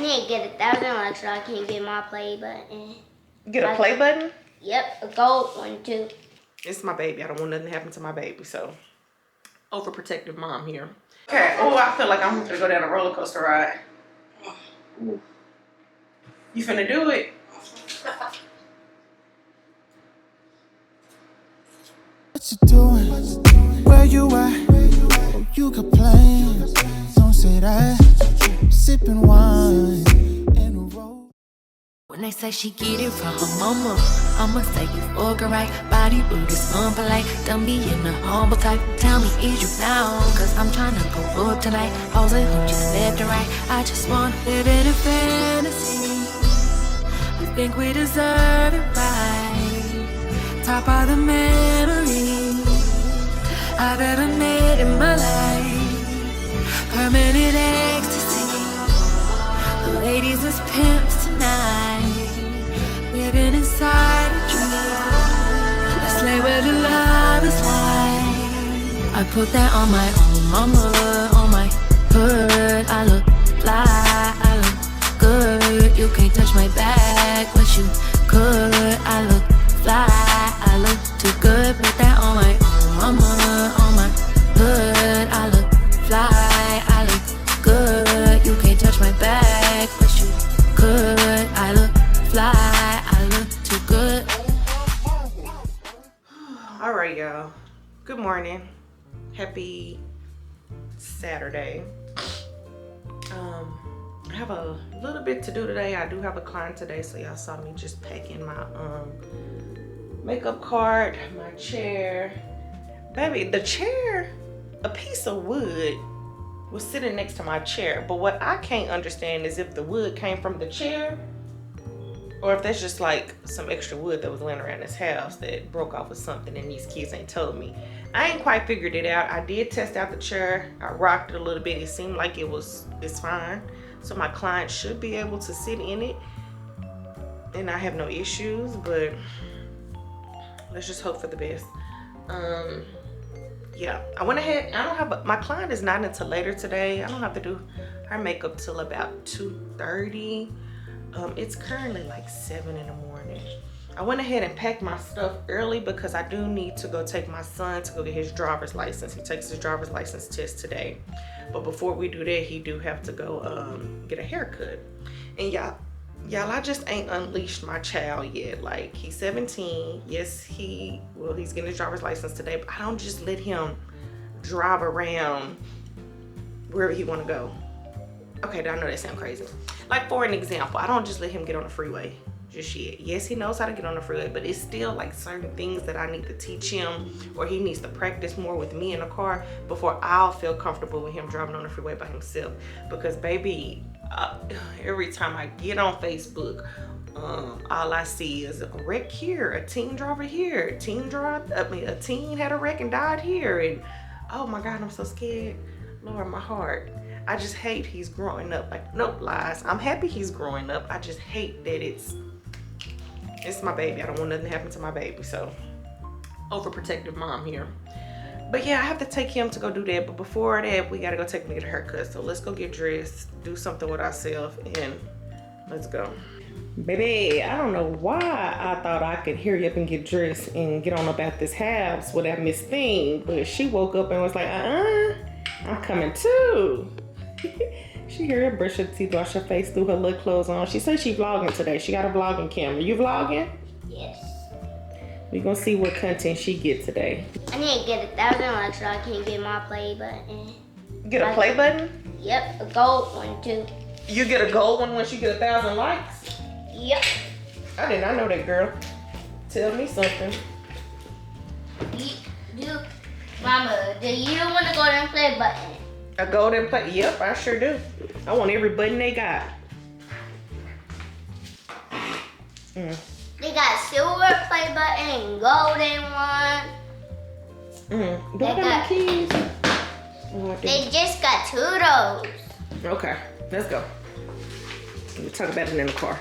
need to get 1,000 likes so I can get my play button. Get a play button? Yep, a gold one too. It's my baby. I don't want nothing to happen to my baby, so overprotective mom here. Okay. Oh, I feel like I'm gonna go down a roller coaster ride. Ooh. You finna do it? What you doing? Where you at? Oh, you complain. Don't say that. Sipping wine in a row. When they say she get it from her mama, I'ma say you fucking right. Body rude is unpolite. Don't be in the humble type. Tell me, is you down? Cause I'm tryna go up tonight. Hoes and hoochies left and right. I just wanna live in a fantasy. I think we deserve it right. Top of the memories I've ever made in my life. Permanent ecstasy. The ladies is pimps tonight. Living inside a dream. Let's lay where the love is like. I put that on my own mama, on my hood. I look fly, I look good. You can't touch my back, but you could. I look fly, I look too good. Put that on my own mama, on my hood. I look fly, I look good. You can't touch my back, but you could. I look fly, I look too good. All right, y'all. Good morning. Happy Saturday. I have a little bit to do today. I do have a client today, so y'all saw me just packing my makeup cart, my chair. Baby, the chair, a piece of wood was sitting next to my chair, but what I can't understand is if the wood came from the chair or if that's just like some extra wood that was laying around this house that broke off of something and these kids ain't told me. I ain't quite figured it out. I did test out the chair. I rocked it a little bit. It seemed like it's fine. So my client should be able to sit in it and I have no issues, but let's just hope for the best. Yeah, I went ahead. My client is not until later today. I don't have to do her makeup till about 2:30. It's currently like 7 in the morning. I went ahead and packed my stuff early because I do need to go take my son to go get his driver's license. He takes his driver's license test today. But before we do that, he do have to go get a haircut. And y'all, I just ain't unleashed my child yet. Like, he's 17. Yes, he's getting his driver's license today, but I don't just let him drive around wherever he want to go. Okay, I know that sounds crazy. Like, for an example, I don't just let him get on the freeway just yet. Yes, he knows how to get on the freeway, but it's still like certain things that I need to teach him, or he needs to practice more with me in the car before I'll feel comfortable with him driving on the freeway by himself. Because baby, every time I get on Facebook, all I see is a wreck here, a teen driver here, a teen had a wreck and died here, and oh my God, I'm so scared. Lord, my heart. I just hate he's growing up. Like, nope, lies. I'm happy he's growing up. I just hate that it's my baby. I don't want nothing to happen to my baby, so overprotective mom here. But yeah, I have to take him to go do that. But before that, we gotta go take me to get a haircut. So let's go get dressed, do something with ourselves, and let's go. Baby, I don't know why I thought I could hurry up and get dressed and get on up at this house without Miss Thing, but she woke up and was like, I'm coming too. She here, brush her teeth, wash her face, threw her little clothes on. She said she vlogging today. She got a vlogging camera. You vlogging? Yes. We gonna see what content she get today. I need to get 1,000 likes so I can get my play button. Get a play button? Yep, a gold one too. You get a gold one once you get 1,000 likes? Yep. I did not know that, girl. Tell me something. Mama, do you want to go and play button? A golden play? Yep, I sure do. I want every button they got. They got silver play button, golden one. Do I got my keys? They just got 2 of those. Okay, let's go. We'll talk about it in the car.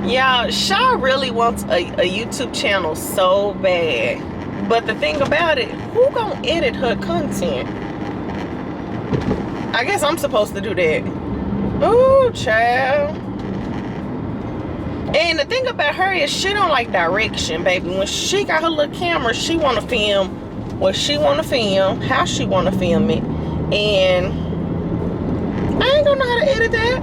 Y'all, Shay really wants a YouTube channel so bad. But the thing about it, who gonna edit her content? I guess I'm supposed to do that. Ooh, child. And the thing about her is she don't like direction, baby. When she got her little camera, she want to film what she want to film, how she want to film it. And I ain't gonna know how to edit that.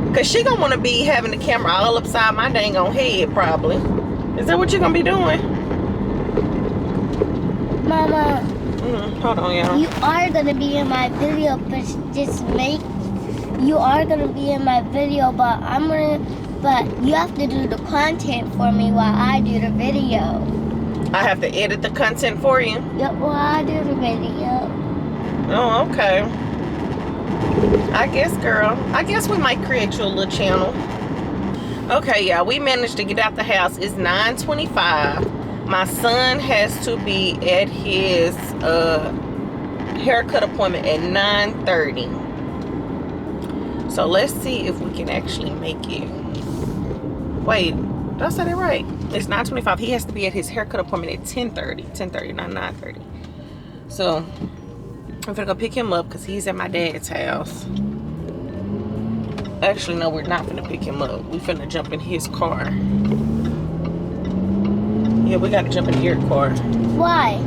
Because she gonna want to be having the camera all upside my dang on head, probably. Is that what you're gonna be doing? Mama. Hold on, y'all. You are gonna be in my video, but you are gonna be in my video, but you have to do the content for me while I do the video. I have to edit the content for you? Yep, while I do the video. Oh, okay. I guess, girl. I guess we might create you a little channel. Okay, y'all. We managed to get out the house. It's 9:25. My son has to be at his haircut appointment at 9:30. So let's see if we can actually make it. Wait, did I say that right? It's 9:25. He has to be at his haircut appointment at 10:30. 10:30, not 9:30. So I'm gonna go pick him up because he's at my dad's house. Actually, no, we're not gonna pick him up. We finna jump in his car. Yeah, we gotta jump in your car. Why?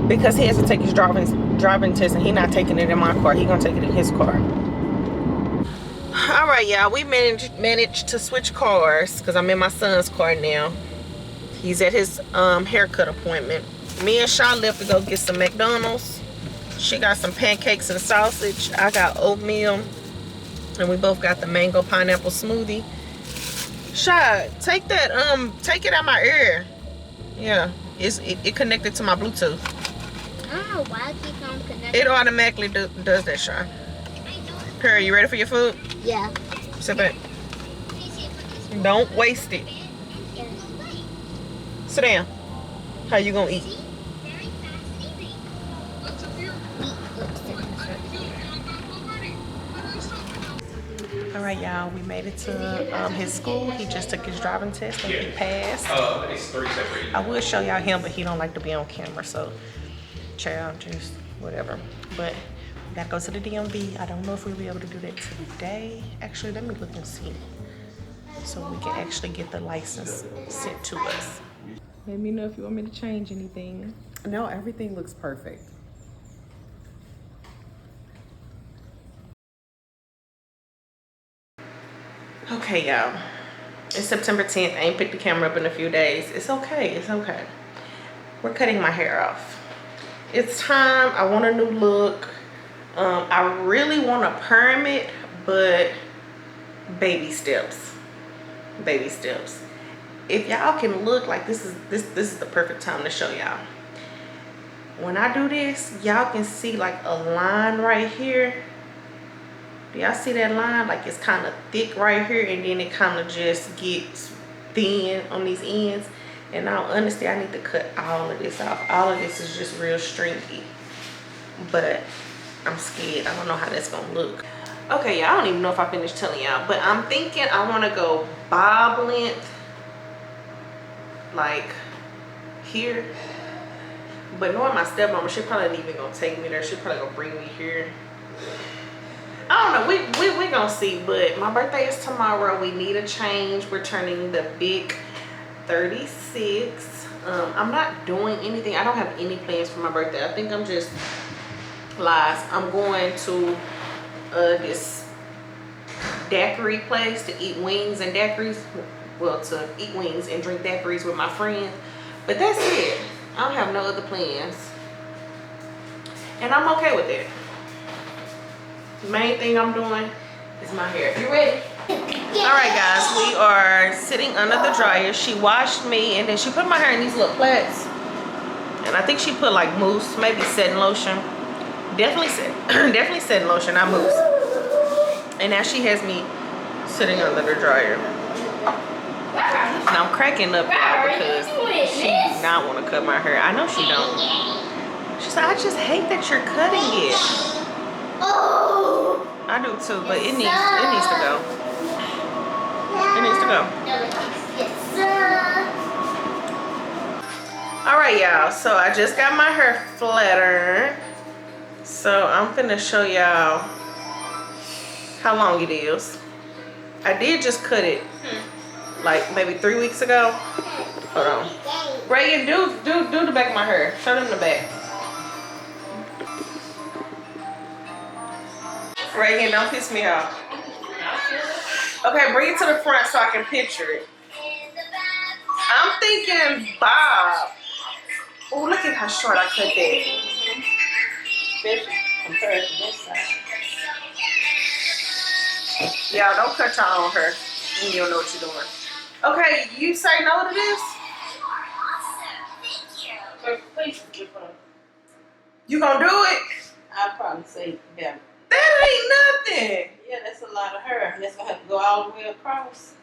Because he has to take his driving test, and he's not taking it in my car. He's gonna take it in his car. All right, y'all. We managed to switch cars because I'm in my son's car now. He's at his haircut appointment. Me and Shay left to go get some McDonald's. She got some pancakes and sausage. I got oatmeal, and we both got the mango pineapple smoothie. Shay, take that take it out my ear. Yeah, it connected to my Bluetooth. I don't know why I keep on connecting. It automatically does that, Shay. Perry, you ready for your food? Yeah. Sit back. Don't waste it. Sit down. How you gonna eat? All right, y'all. We made it to his school. He just took his driving test and he passed. It's 3 separate. I would show y'all him, but he don't like to be on camera, so child, just whatever. But we gotta go to the DMV. I don't know if we'll be able to do that today. Actually, let me look and see, so we can actually get the license sent to us. Let me know if you want me to change anything. No, everything looks perfect. Okay, y'all. It's September 10th. I ain't picked the camera up in a few days. It's okay. It's okay. We're cutting my hair off. It's time. I want a new look. I really want to perm it, but baby steps. Baby steps. If y'all can look, like this is the perfect time to show y'all. When I do this, y'all can see like a line right here. Do y'all see that line? Like it's kind of thick right here, and then it kind of just gets thin on these ends. And now, honestly, I need to cut all of this off. All of this is just real stringy, but I'm scared. I don't know how that's gonna look. Okay, y'all, I don't even know if I finished telling y'all, but I'm thinking I want to go bob length, like here. But knowing my stepmama, she probably ain't even gonna take me there. She probably gonna bring me here. I don't know. We gonna see. But my birthday is tomorrow. We need a change. We're turning the big 36. I'm not doing anything. I don't have any plans for my birthday. I think I'm just lies. I'm going to this daiquiri place to eat wings and daiquiris. Well, to eat wings and drink daiquiris with my friends. But that's it. I don't have no other plans. And I'm okay with it. The main thing I'm doing is my hair. You ready? All right, guys, we are sitting under the dryer. She washed me, and then she put my hair in these little plaits. And I think she put like mousse, maybe setting lotion. Definitely setting lotion, not mousse. And now she has me sitting under the dryer. And I'm cracking up now because she does not want to cut my hair. I know she don't. She said, I just hate that you're cutting it. I do too, but it needs to go. It needs to go. All right, y'all. So I just got my hair flattered. So I'm finna show y'all how long it is. I did just cut it like maybe 3 weeks ago. Hold on. Reagan, do the back of my hair. Show them the back. Reagan, don't piss me off. Okay, bring it to the front so I can picture it. I'm thinking Bob. Oh, look at how short I cut that. Especially compared to this side. Y'all don't cut your own hair when you don't know what you're doing. Okay, you say no to this? You gonna do it? I'd probably say yeah. That ain't nothing. Yeah, that's a lot of hair. That's gonna have to go all the way across.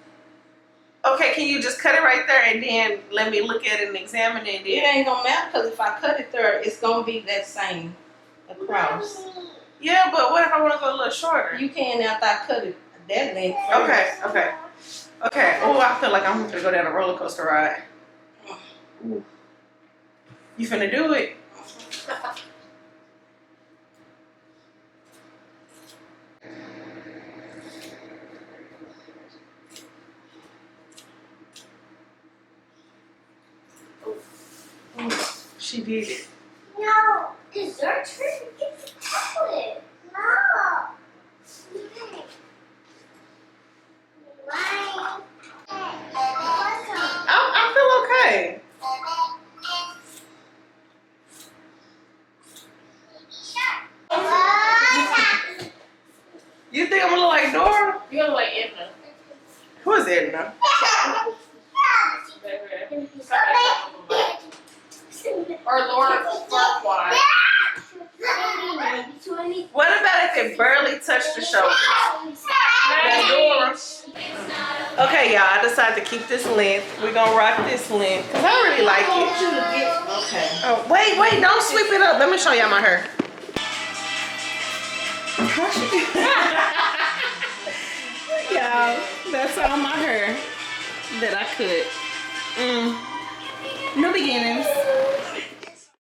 Okay, can you just cut it right there and then let me look at it and examine it? And It then... ain't gonna matter because if I cut it there, it's gonna be that same across. Yeah, but what if I want to go a little shorter? You can after I cut it that length first. Okay. Oh, I feel like I'm gonna go down a roller coaster ride. Ooh. You finna do it? She did it. No, dessert treat. It's chocolate. No. I feel okay. You think I'm gonna look like Dora? You look like Edna. Who is Edna? Or Laura Farquhar. What about if it barely touched the shoulder? That's Dora. Okay, y'all, I decided to keep this length. We're gonna rock this length because I really like it. Okay. Oh, wait, don't sweep it up. Let me show y'all my hair. Y'all, that's all my hair that I cut. New beginnings.